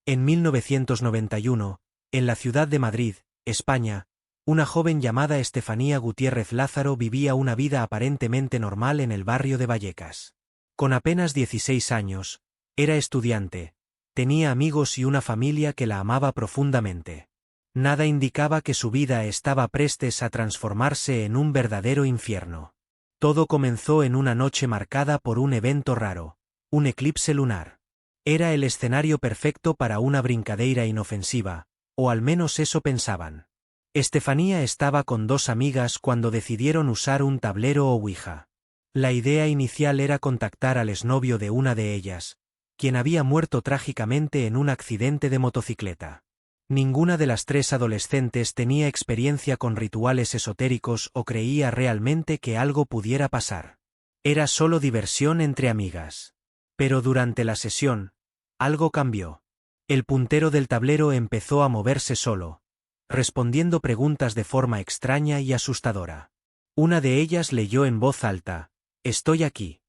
En 1991, en la ciudad de Madrid, España, una joven llamada Estefanía Gutiérrez Lázaro vivía una vida aparentemente normal en el barrio de Vallecas. Con apenas 16 años, era estudiante, tenía amigos y una familia que la amaba profundamente. Nada indicaba que su vida estaba prestes a transformarse en un verdadero infierno. Todo comenzó en una noche marcada por un evento raro, un eclipse lunar. Era el escenario perfecto para una brincadeira inofensiva, o al menos eso pensaban. Estefanía estaba con dos amigas cuando decidieron usar un tablero o ouija. La idea inicial era contactar al exnovio de una de ellas, quien había muerto trágicamente en un accidente de motocicleta. Ninguna de las tres adolescentes tenía experiencia con rituales esotéricos o creía realmente que algo pudiera pasar. Era solo diversión entre amigas. Pero durante la sesión, algo cambió. El puntero del tablero empezó a moverse solo, respondiendo preguntas de forma extraña y asustadora. Una de ellas leyó en voz alta: «Estoy aquí».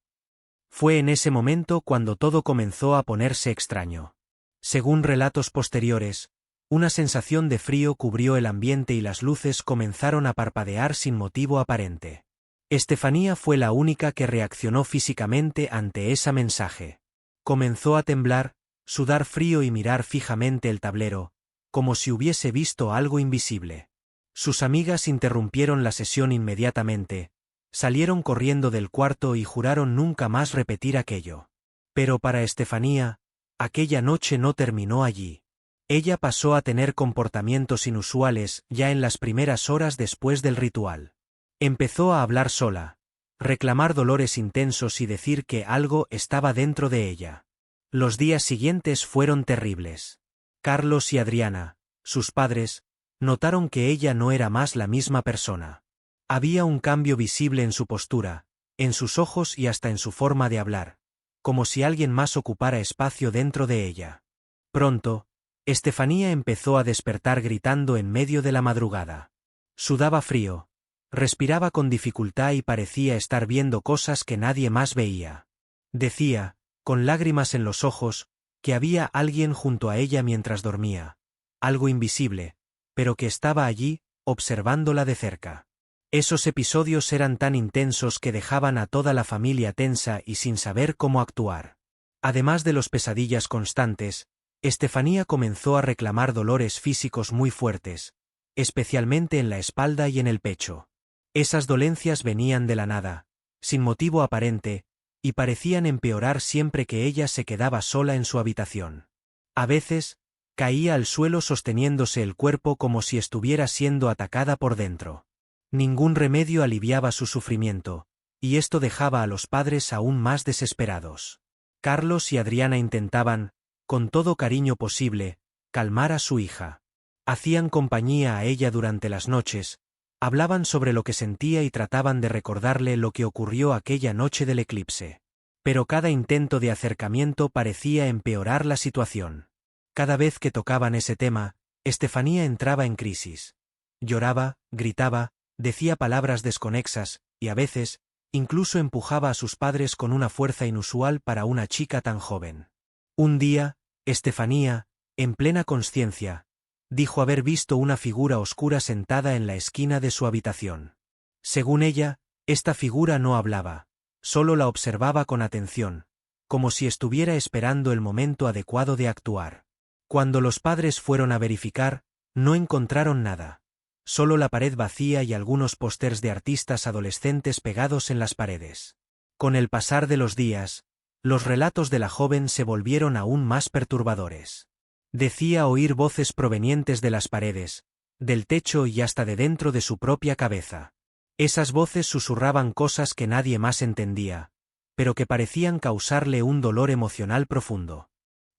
Fue en ese momento cuando todo comenzó a ponerse extraño. Según relatos posteriores, una sensación de frío cubrió el ambiente y las luces comenzaron a parpadear sin motivo aparente. Estefanía fue la única que reaccionó físicamente ante ese mensaje. Comenzó a temblar, sudar frío y mirar fijamente el tablero, como si hubiese visto algo invisible. Sus amigas interrumpieron la sesión inmediatamente, salieron corriendo del cuarto y juraron nunca más repetir aquello. Pero para Estefanía, aquella noche no terminó allí. Ella pasó a tener comportamientos inusuales ya en las primeras horas después del ritual. Empezó a hablar sola, reclamar dolores intensos y decir que algo estaba dentro de ella. Los días siguientes fueron terribles. Carlos y Adriana, sus padres, notaron que ella no era más la misma persona. Había un cambio visible en su postura, en sus ojos y hasta en su forma de hablar, como si alguien más ocupara espacio dentro de ella. Pronto, Estefanía empezó a despertar gritando en medio de la madrugada. Sudaba frío, respiraba con dificultad y parecía estar viendo cosas que nadie más veía. Decía, con lágrimas en los ojos, que había alguien junto a ella mientras dormía, algo invisible, pero que estaba allí, observándola de cerca. Esos episodios eran tan intensos que dejaban a toda la familia tensa y sin saber cómo actuar. Además de las pesadillas constantes, Estefanía comenzó a reclamar dolores físicos muy fuertes, especialmente en la espalda y en el pecho. Esas dolencias venían de la nada, sin motivo aparente, y parecían empeorar siempre que ella se quedaba sola en su habitación. A veces, caía al suelo sosteniéndose el cuerpo como si estuviera siendo atacada por dentro. Ningún remedio aliviaba su sufrimiento, y esto dejaba a los padres aún más desesperados. Carlos y Adriana intentaban, con todo cariño posible, calmar a su hija. Hacían compañía a ella durante las noches, hablaban sobre lo que sentía y trataban de recordarle lo que ocurrió aquella noche del eclipse. Pero cada intento de acercamiento parecía empeorar la situación. Cada vez que tocaban ese tema, Estefanía entraba en crisis. Lloraba, gritaba, decía palabras desconexas, y a veces, incluso empujaba a sus padres con una fuerza inusual para una chica tan joven. Un día, Estefanía, en plena consciencia, dijo haber visto una figura oscura sentada en la esquina de su habitación. Según ella, esta figura no hablaba, solo la observaba con atención, como si estuviera esperando el momento adecuado de actuar. Cuando los padres fueron a verificar, no encontraron nada, solo la pared vacía y algunos pósters de artistas adolescentes pegados en las paredes. Con el pasar de los días, los relatos de la joven se volvieron aún más perturbadores. Decía oír voces provenientes de las paredes, del techo y hasta de dentro de su propia cabeza. Esas voces susurraban cosas que nadie más entendía, pero que parecían causarle un dolor emocional profundo.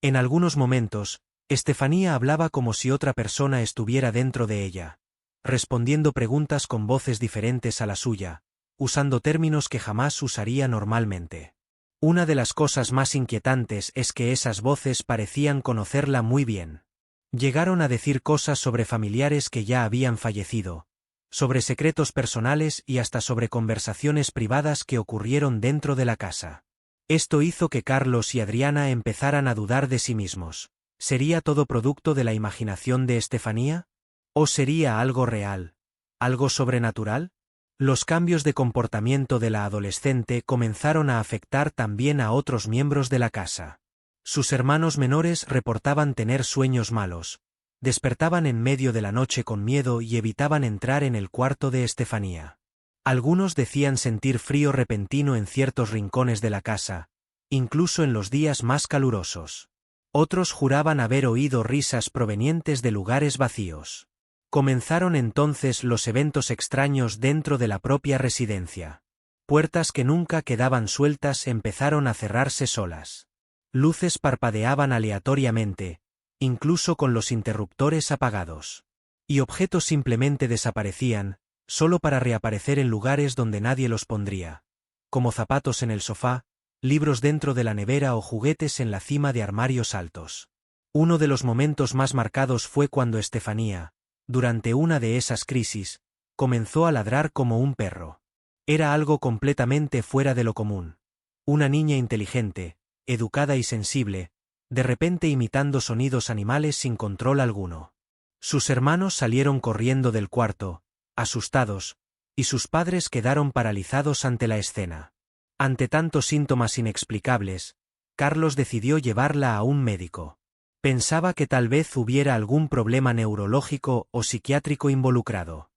En algunos momentos, Estefanía hablaba como si otra persona estuviera dentro de ella, respondiendo preguntas con voces diferentes a la suya, usando términos que jamás usaría normalmente. Una de las cosas más inquietantes es que esas voces parecían conocerla muy bien. Llegaron a decir cosas sobre familiares que ya habían fallecido, sobre secretos personales y hasta sobre conversaciones privadas que ocurrieron dentro de la casa. Esto hizo que Carlos y Adriana empezaran a dudar de sí mismos. ¿Sería todo producto de la imaginación de Estefanía? ¿O sería algo real? ¿Algo sobrenatural? Los cambios de comportamiento de la adolescente comenzaron a afectar también a otros miembros de la casa. Sus hermanos menores reportaban tener sueños malos, despertaban en medio de la noche con miedo y evitaban entrar en el cuarto de Estefanía. Algunos decían sentir frío repentino en ciertos rincones de la casa, incluso en los días más calurosos. Otros juraban haber oído risas provenientes de lugares vacíos. Comenzaron entonces los eventos extraños dentro de la propia residencia. Puertas que nunca quedaban sueltas empezaron a cerrarse solas. Luces parpadeaban aleatoriamente, incluso con los interruptores apagados. Y objetos simplemente desaparecían, solo para reaparecer en lugares donde nadie los pondría, como zapatos en el sofá, libros dentro de la nevera o juguetes en la cima de armarios altos. Uno de los momentos más marcados fue cuando Estefanía, durante una de esas crisis, comenzó a ladrar como un perro. Era algo completamente fuera de lo común. Una niña inteligente, educada y sensible, de repente imitando sonidos animales sin control alguno. Sus hermanos salieron corriendo del cuarto, asustados, y sus padres quedaron paralizados ante la escena. Ante tantos síntomas inexplicables, Carlos decidió llevarla a un médico. Pensaba que tal vez hubiera algún problema neurológico o psiquiátrico involucrado.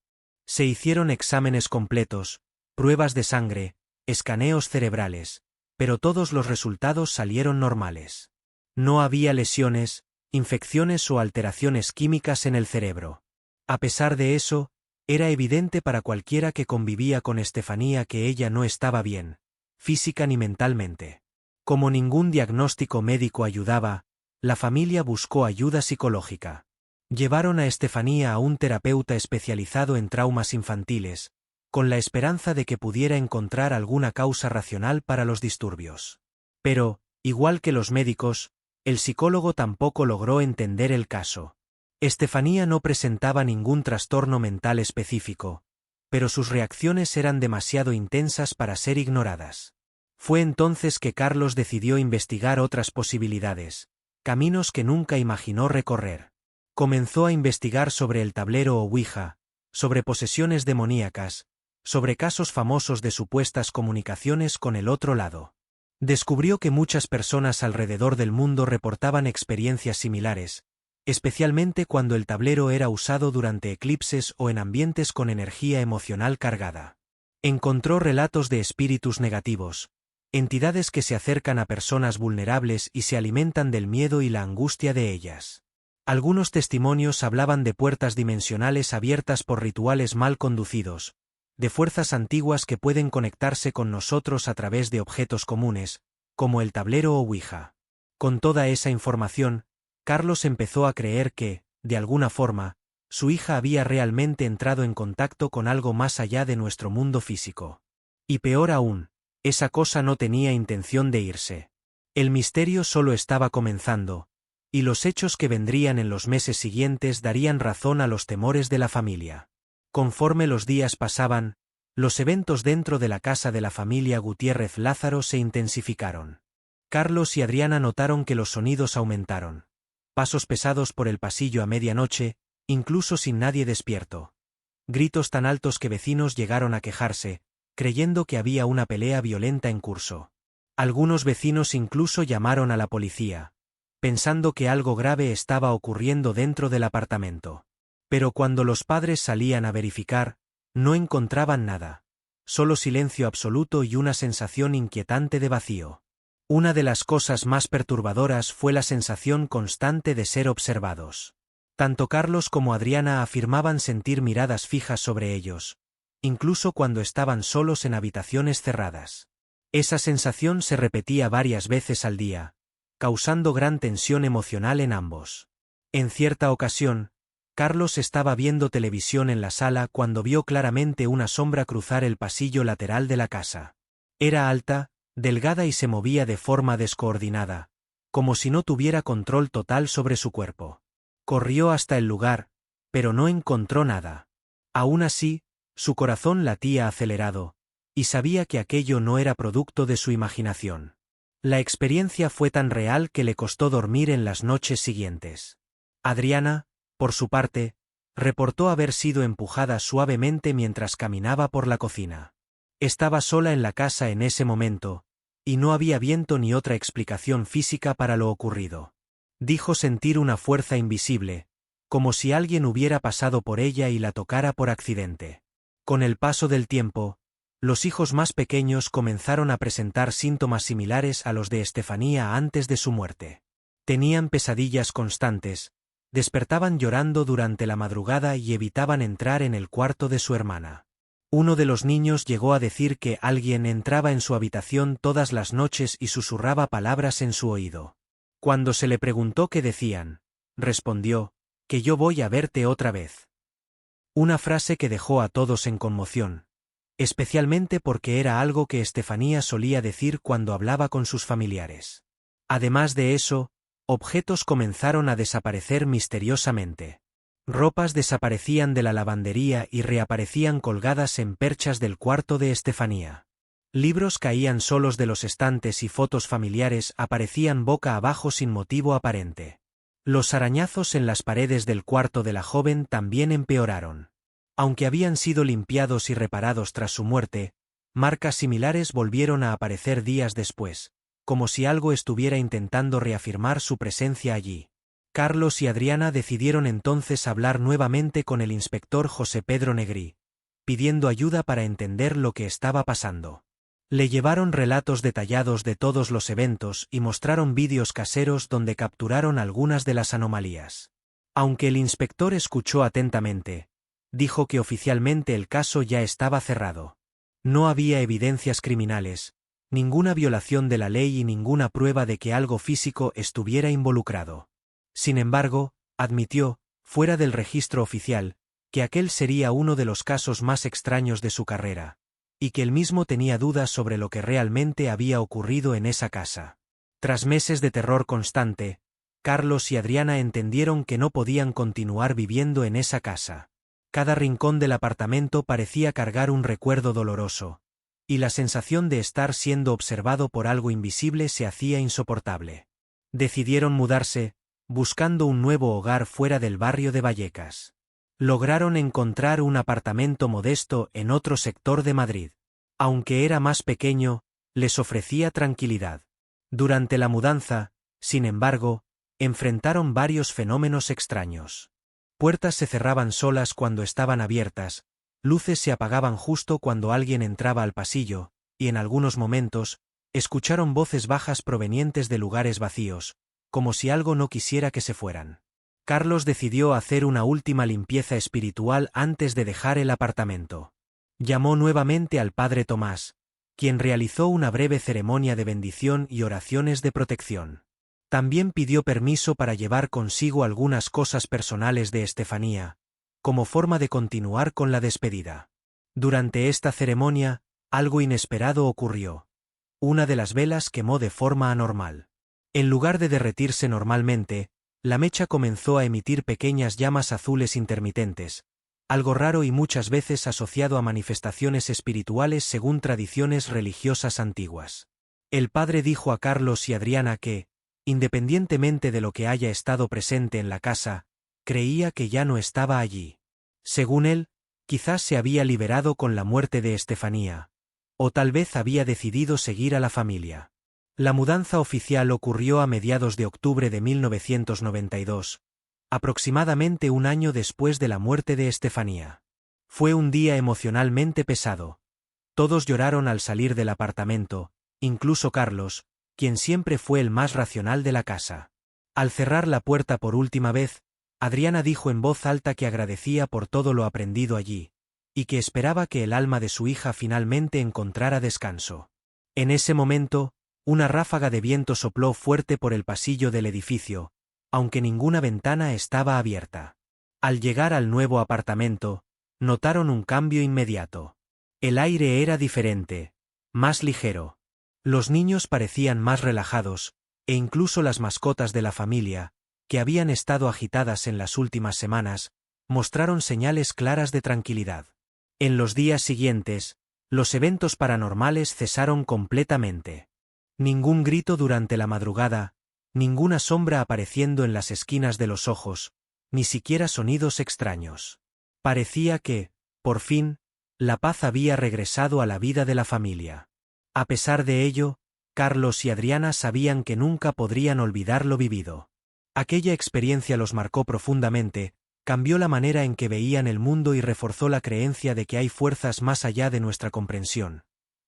Se hicieron exámenes completos, pruebas de sangre, escaneos cerebrales, pero todos los resultados salieron normales. No había lesiones, infecciones o alteraciones químicas en el cerebro. A pesar de eso, era evidente para cualquiera que convivía con Estefanía que ella no estaba bien, física ni mentalmente. Como ningún diagnóstico médico ayudaba, la familia buscó ayuda psicológica. Llevaron a Estefanía a un terapeuta especializado en traumas infantiles, con la esperanza de que pudiera encontrar alguna causa racional para los disturbios. Pero, igual que los médicos, el psicólogo tampoco logró entender el caso. Estefanía no presentaba ningún trastorno mental específico, pero sus reacciones eran demasiado intensas para ser ignoradas. Fue entonces que Carlos decidió investigar otras posibilidades, caminos que nunca imaginó recorrer. Comenzó a investigar sobre el tablero o Ouija, sobre posesiones demoníacas, sobre casos famosos de supuestas comunicaciones con el otro lado. Descubrió que muchas personas alrededor del mundo reportaban experiencias similares, especialmente cuando el tablero era usado durante eclipses o en ambientes con energía emocional cargada. Encontró relatos de espíritus negativos, entidades que se acercan a personas vulnerables y se alimentan del miedo y la angustia de ellas. Algunos testimonios hablaban de puertas dimensionales abiertas por rituales mal conducidos, de fuerzas antiguas que pueden conectarse con nosotros a través de objetos comunes, como el tablero o Ouija. Con toda esa información, Carlos empezó a creer que, de alguna forma, su hija había realmente entrado en contacto con algo más allá de nuestro mundo físico. Y peor aún, esa cosa no tenía intención de irse. El misterio solo estaba comenzando, y los hechos que vendrían en los meses siguientes darían razón a los temores de la familia. Conforme los días pasaban, los eventos dentro de la casa de la familia Gutiérrez Lázaro se intensificaron. Carlos y Adriana notaron que los sonidos aumentaron. Pasos pesados por el pasillo a medianoche, incluso sin nadie despierto. Gritos tan altos que vecinos llegaron a quejarse, creyendo que había una pelea violenta en curso. Algunos vecinos incluso llamaron a la policía, pensando que algo grave estaba ocurriendo dentro del apartamento. Pero cuando los padres salían a verificar, no encontraban nada. Solo silencio absoluto y una sensación inquietante de vacío. Una de las cosas más perturbadoras fue la sensación constante de ser observados. Tanto Carlos como Adriana afirmaban sentir miradas fijas sobre ellos, incluso cuando estaban solos en habitaciones cerradas. Esa sensación se repetía varias veces al día, causando gran tensión emocional en ambos. En cierta ocasión, Carlos estaba viendo televisión en la sala cuando vio claramente una sombra cruzar el pasillo lateral de la casa. Era alta, delgada y se movía de forma descoordinada, como si no tuviera control total sobre su cuerpo. Corrió hasta el lugar, pero no encontró nada. Aún así, su corazón latía acelerado, y sabía que aquello no era producto de su imaginación. La experiencia fue tan real que le costó dormir en las noches siguientes. Adriana, por su parte, reportó haber sido empujada suavemente mientras caminaba por la cocina. Estaba sola en la casa en ese momento, y no había viento ni otra explicación física para lo ocurrido. Dijo sentir una fuerza invisible, como si alguien hubiera pasado por ella y la tocara por accidente. Con el paso del tiempo, los hijos más pequeños comenzaron a presentar síntomas similares a los de Estefanía antes de su muerte. Tenían pesadillas constantes, despertaban llorando durante la madrugada y evitaban entrar en el cuarto de su hermana. Uno de los niños llegó a decir que alguien entraba en su habitación todas las noches y susurraba palabras en su oído. Cuando se le preguntó qué decían, respondió, «Que yo voy a verte otra vez». Una frase que dejó a todos en conmoción, especialmente porque era algo que Estefanía solía decir cuando hablaba con sus familiares. Además de eso, objetos comenzaron a desaparecer misteriosamente. Ropas desaparecían de la lavandería y reaparecían colgadas en perchas del cuarto de Estefanía. Libros caían solos de los estantes y fotos familiares aparecían boca abajo sin motivo aparente. Los arañazos en las paredes del cuarto de la joven también empeoraron. Aunque habían sido limpiados y reparados tras su muerte, marcas similares volvieron a aparecer días después, como si algo estuviera intentando reafirmar su presencia allí. Carlos y Adriana decidieron entonces hablar nuevamente con el inspector José Pedro Negrí, pidiendo ayuda para entender lo que estaba pasando. Le llevaron relatos detallados de todos los eventos y mostraron vídeos caseros donde capturaron algunas de las anomalías. Aunque el inspector escuchó atentamente, dijo que oficialmente el caso ya estaba cerrado. No había evidencias criminales, ninguna violación de la ley y ninguna prueba de que algo físico estuviera involucrado. Sin embargo, admitió, fuera del registro oficial, que aquel sería uno de los casos más extraños de su carrera, y que él mismo tenía dudas sobre lo que realmente había ocurrido en esa casa. Tras meses de terror constante, Carlos y Adriana entendieron que no podían continuar viviendo en esa casa. Cada rincón del apartamento parecía cargar un recuerdo doloroso, y la sensación de estar siendo observado por algo invisible se hacía insoportable. Decidieron mudarse, buscando un nuevo hogar fuera del barrio de Vallecas. Lograron encontrar un apartamento modesto en otro sector de Madrid. Aunque era más pequeño, les ofrecía tranquilidad. Durante la mudanza, sin embargo, enfrentaron varios fenómenos extraños. Puertas se cerraban solas cuando estaban abiertas, luces se apagaban justo cuando alguien entraba al pasillo, y en algunos momentos, escucharon voces bajas provenientes de lugares vacíos, como si algo no quisiera que se fueran. Carlos decidió hacer una última limpieza espiritual antes de dejar el apartamento. Llamó nuevamente al padre Tomás, quien realizó una breve ceremonia de bendición y oraciones de protección. También pidió permiso para llevar consigo algunas cosas personales de Estefanía, como forma de continuar con la despedida. Durante esta ceremonia, algo inesperado ocurrió. Una de las velas quemó de forma anormal. En lugar de derretirse normalmente, la mecha comenzó a emitir pequeñas llamas azules intermitentes, algo raro y muchas veces asociado a manifestaciones espirituales según tradiciones religiosas antiguas. El padre dijo a Carlos y Adriana que, independientemente de lo que haya estado presente en la casa, creía que ya no estaba allí. Según él, quizás se había liberado con la muerte de Estefanía, o tal vez había decidido seguir a la familia. La mudanza oficial ocurrió a mediados de octubre de 1992, aproximadamente un año después de la muerte de Estefanía. Fue un día emocionalmente pesado. Todos lloraron al salir del apartamento, incluso Carlos, quien siempre fue el más racional de la casa. Al cerrar la puerta por última vez, Adriana dijo en voz alta que agradecía por todo lo aprendido allí, y que esperaba que el alma de su hija finalmente encontrara descanso. En ese momento, una ráfaga de viento sopló fuerte por el pasillo del edificio, aunque ninguna ventana estaba abierta. Al llegar al nuevo apartamento, notaron un cambio inmediato. El aire era diferente, más ligero. Los niños parecían más relajados, e incluso las mascotas de la familia, que habían estado agitadas en las últimas semanas, mostraron señales claras de tranquilidad. En los días siguientes, los eventos paranormales cesaron completamente. Ningún grito durante la madrugada, ninguna sombra apareciendo en las esquinas de los ojos, ni siquiera sonidos extraños. Parecía que, por fin, la paz había regresado a la vida de la familia. A pesar de ello, Carlos y Adriana sabían que nunca podrían olvidar lo vivido. Aquella experiencia los marcó profundamente, cambió la manera en que veían el mundo y reforzó la creencia de que hay fuerzas más allá de nuestra comprensión.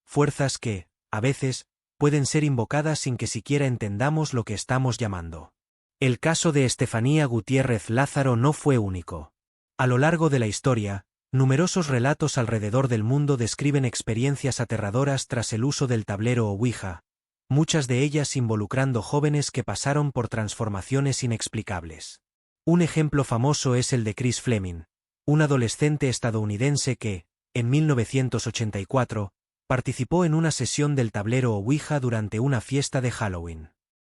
Fuerzas que, a veces, pueden ser invocadas sin que siquiera entendamos lo que estamos llamando. El caso de Estefanía Gutiérrez Lázaro no fue único. A lo largo de la historia, numerosos relatos alrededor del mundo describen experiencias aterradoras tras el uso del tablero o ouija, muchas de ellas involucrando jóvenes que pasaron por transformaciones inexplicables. Un ejemplo famoso es el de Chris Fleming, un adolescente estadounidense que, en 1984, participó en una sesión del tablero o ouija durante una fiesta de Halloween.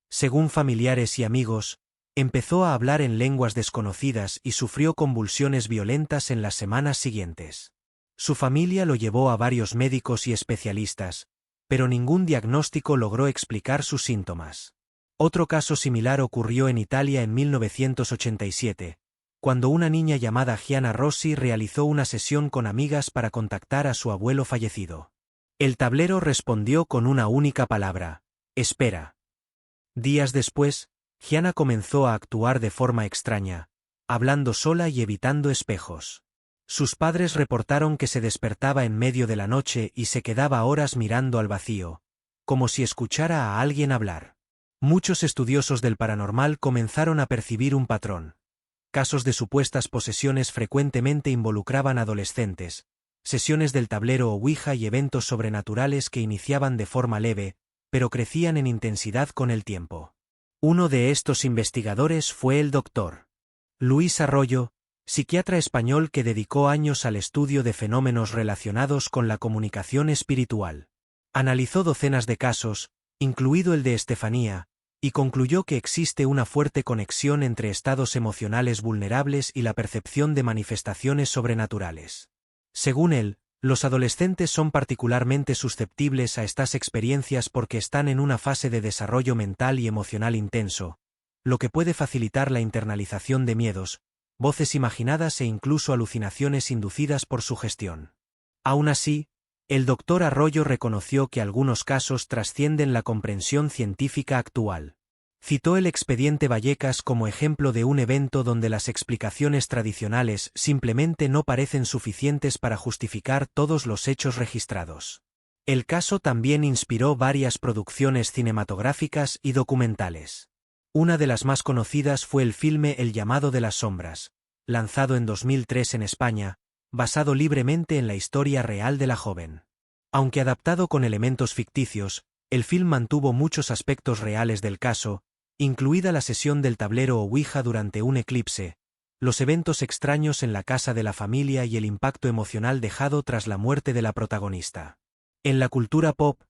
Según familiares y amigos, empezó a hablar en lenguas desconocidas y sufrió convulsiones violentas en las semanas siguientes. Su familia lo llevó a varios médicos y especialistas, pero ningún diagnóstico logró explicar sus síntomas. Otro caso similar ocurrió en Italia en 1987, cuando una niña llamada Gianna Rossi realizó una sesión con amigas para contactar a su abuelo fallecido. El tablero respondió con una única palabra: espera. Días después, Gianna comenzó a actuar de forma extraña, hablando sola y evitando espejos. Sus padres reportaron que se despertaba en medio de la noche y se quedaba horas mirando al vacío, como si escuchara a alguien hablar. Muchos estudiosos del paranormal comenzaron a percibir un patrón. Casos de supuestas posesiones frecuentemente involucraban adolescentes, sesiones del tablero o ouija y eventos sobrenaturales que iniciaban de forma leve, pero crecían en intensidad con el tiempo. Uno de estos investigadores fue el Dr. Luis Arroyo, psiquiatra español que dedicó años al estudio de fenómenos relacionados con la comunicación espiritual. Analizó docenas de casos, incluido el de Estefanía, y concluyó que existe una fuerte conexión entre estados emocionales vulnerables y la percepción de manifestaciones sobrenaturales. Según él, los adolescentes son particularmente susceptibles a estas experiencias porque están en una fase de desarrollo mental y emocional intenso, lo que puede facilitar la internalización de miedos, voces imaginadas e incluso alucinaciones inducidas por sugestión. Aún así, el Dr. Arroyo reconoció que algunos casos trascienden la comprensión científica actual. Citó el expediente Vallecas como ejemplo de un evento donde las explicaciones tradicionales simplemente no parecen suficientes para justificar todos los hechos registrados. El caso también inspiró varias producciones cinematográficas y documentales. Una de las más conocidas fue el filme El llamado de las sombras, lanzado en 2003 en España, basado libremente en la historia real de la joven. Aunque adaptado con elementos ficticios, el film mantuvo muchos aspectos reales del caso, incluida la sesión del tablero o ouija durante un eclipse, los eventos extraños en la casa de la familia y el impacto emocional dejado tras la muerte de la protagonista. En la cultura pop,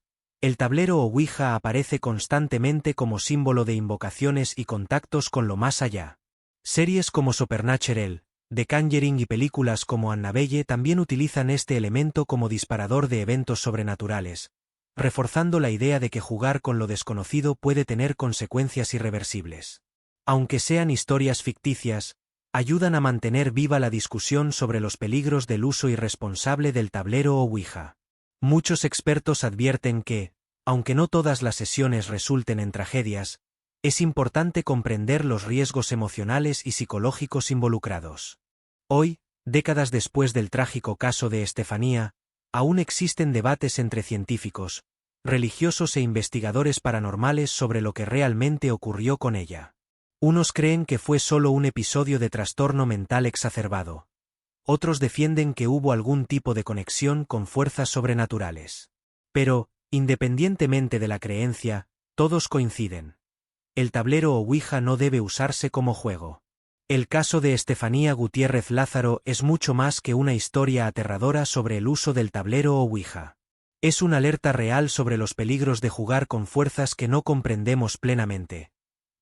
el tablero o ouija aparece constantemente como símbolo de invocaciones y contactos con lo más allá. Series como Supernatural, The Conjuring y películas como Annabelle también utilizan este elemento como disparador de eventos sobrenaturales, reforzando la idea de que jugar con lo desconocido puede tener consecuencias irreversibles. Aunque sean historias ficticias, ayudan a mantener viva la discusión sobre los peligros del uso irresponsable del tablero o ouija. Muchos expertos advierten que, aunque no todas las sesiones resulten en tragedias, es importante comprender los riesgos emocionales y psicológicos involucrados. Hoy, décadas después del trágico caso de Estefanía, aún existen debates entre científicos, religiosos e investigadores paranormales sobre lo que realmente ocurrió con ella. Unos creen que fue solo un episodio de trastorno mental exacerbado. Otros defienden que hubo algún tipo de conexión con fuerzas sobrenaturales. Pero, independientemente de la creencia, todos coinciden. El tablero o ouija no debe usarse como juego. El caso de Estefanía Gutiérrez Lázaro es mucho más que una historia aterradora sobre el uso del tablero o ouija. Es una alerta real sobre los peligros de jugar con fuerzas que no comprendemos plenamente,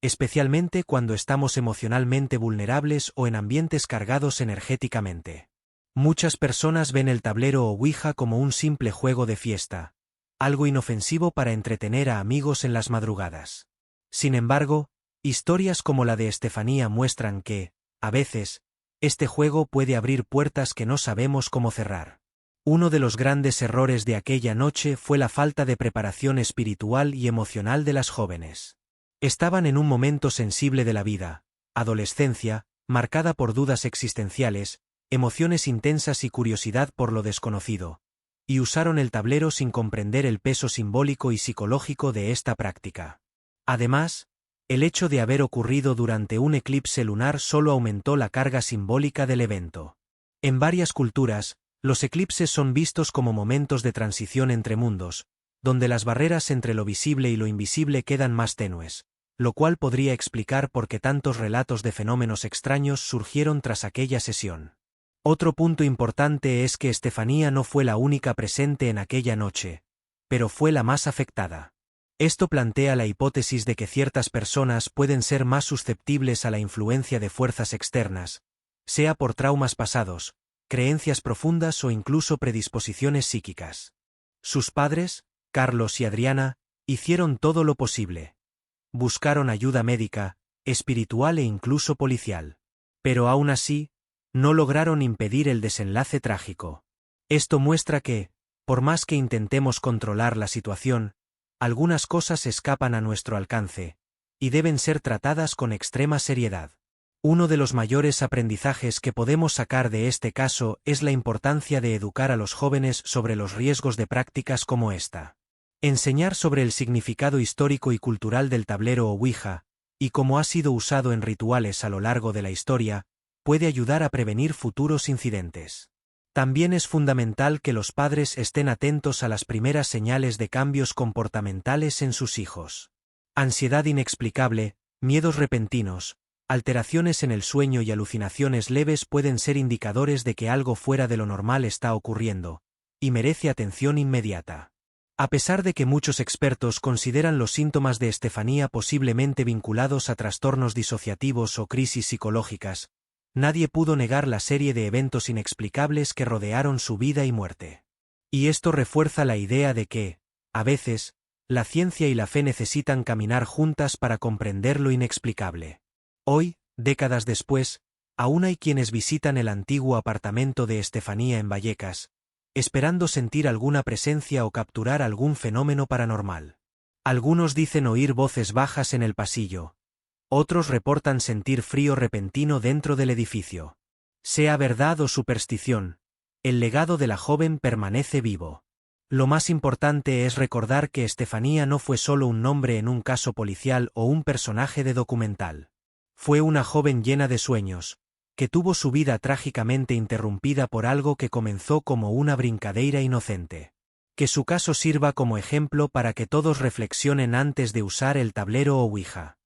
especialmente cuando estamos emocionalmente vulnerables o en ambientes cargados energéticamente. Muchas personas ven el tablero o ouija como un simple juego de fiesta, algo inofensivo para entretener a amigos en las madrugadas. Sin embargo, historias como la de Estefanía muestran que, a veces, este juego puede abrir puertas que no sabemos cómo cerrar. Uno de los grandes errores de aquella noche fue la falta de preparación espiritual y emocional de las jóvenes. Estaban en un momento sensible de la vida, adolescencia, marcada por dudas existenciales, emociones intensas y curiosidad por lo desconocido, y usaron el tablero sin comprender el peso simbólico y psicológico de esta práctica. Además, el hecho de haber ocurrido durante un eclipse lunar solo aumentó la carga simbólica del evento. En varias culturas, los eclipses son vistos como momentos de transición entre mundos, donde las barreras entre lo visible y lo invisible quedan más tenues, lo cual podría explicar por qué tantos relatos de fenómenos extraños surgieron tras aquella sesión. Otro punto importante es que Estefanía no fue la única presente en aquella noche, pero fue la más afectada. Esto plantea la hipótesis de que ciertas personas pueden ser más susceptibles a la influencia de fuerzas externas, sea por traumas pasados, creencias profundas o incluso predisposiciones psíquicas. Sus padres, Carlos y Adriana, hicieron todo lo posible. Buscaron ayuda médica, espiritual e incluso policial. Pero aún así, no lograron impedir el desenlace trágico. Esto muestra que, por más que intentemos controlar la situación, algunas cosas escapan a nuestro alcance, y deben ser tratadas con extrema seriedad. Uno de los mayores aprendizajes que podemos sacar de este caso es la importancia de educar a los jóvenes sobre los riesgos de prácticas como esta. Enseñar sobre el significado histórico y cultural del tablero o Ouija, y cómo ha sido usado en rituales a lo largo de la historia, puede ayudar a prevenir futuros incidentes. También es fundamental que los padres estén atentos a las primeras señales de cambios comportamentales en sus hijos. Ansiedad inexplicable, miedos repentinos, alteraciones en el sueño y alucinaciones leves pueden ser indicadores de que algo fuera de lo normal está ocurriendo, y merece atención inmediata. A pesar de que muchos expertos consideran los síntomas de Estefanía posiblemente vinculados a trastornos disociativos o crisis psicológicas, nadie pudo negar la serie de eventos inexplicables que rodearon su vida y muerte. Y esto refuerza la idea de que, a veces, la ciencia y la fe necesitan caminar juntas para comprender lo inexplicable. Hoy, décadas después, aún hay quienes visitan el antiguo apartamento de Estefanía en Vallecas, esperando sentir alguna presencia o capturar algún fenómeno paranormal. Algunos dicen oír voces bajas en el pasillo. Otros reportan sentir frío repentino dentro del edificio. Sea verdad o superstición, el legado de la joven permanece vivo. Lo más importante es recordar que Estefanía no fue solo un nombre en un caso policial o un personaje de documental. Fue una joven llena de sueños, que tuvo su vida trágicamente interrumpida por algo que comenzó como una brincadeira inocente. Que su caso sirva como ejemplo para que todos reflexionen antes de usar el tablero o Ouija.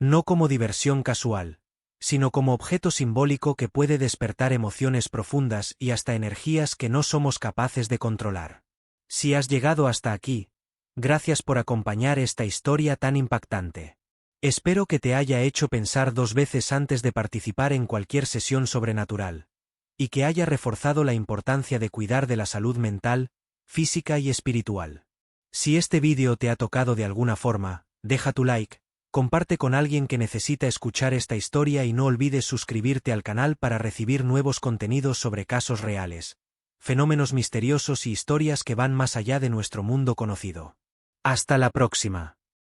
No como diversión casual, sino como objeto simbólico que puede despertar emociones profundas y hasta energías que no somos capaces de controlar. Si has llegado hasta aquí, gracias por acompañar esta historia tan impactante. Espero que te haya hecho pensar 2 veces antes de participar en cualquier sesión sobrenatural, y que haya reforzado la importancia de cuidar de la salud mental, física y espiritual. Si este vídeo te ha tocado de alguna forma, deja tu like, comparte con alguien que necesita escuchar esta historia y no olvides suscribirte al canal para recibir nuevos contenidos sobre casos reales, fenómenos misteriosos y historias que van más allá de nuestro mundo conocido. Hasta la próxima.